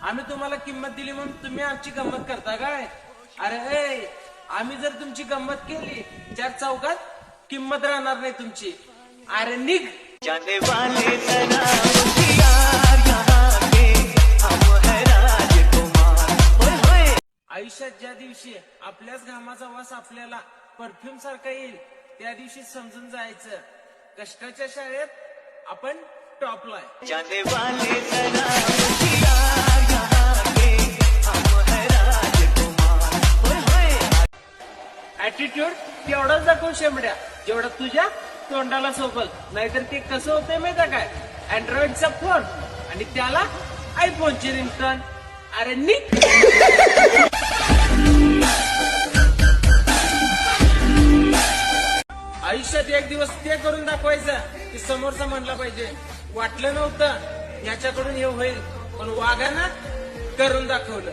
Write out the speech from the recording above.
आम्ही तुम्हाला किंमत दिली म्हणून तुम्ही आमची गंमत करता काय? अरे आम्ही जर तुमची गंमत केली चार चौकात किंमत राहणार नाही तुमची. अरे निघ. जाने वाले जरा होशियार यहाँ के हम है राजकुमार. होय होय. आयुष्यात ज्या दिवशी आपल्याच घामाचा वास आपल्याला परफ्यूम सारखा येईल त्या दिवशी समजून जायचं कष्टाच्या शाळेत आपण टॉपला आहे. जाने वाले जरा होशियार यहाँ के हम है राजकुमार. होय होय. ऍटिट्यूड तेवढाच दाखव शेंबड्या जेवढा तुझ्या तोंडाला सोबल. नाहीतर ते कसं होतंय माहिती काय? अँड्रॉइडचा फोन आणि त्याला आयफोनची रिंगटोन. अरे निक. आयुष्यात एक दिवस ते करून दाखवायचं की समोरचा म्हणला पाहिजे वाटलं नव्हतं याच्याकडून हे होईल पण वाघानं करून दाखवलं.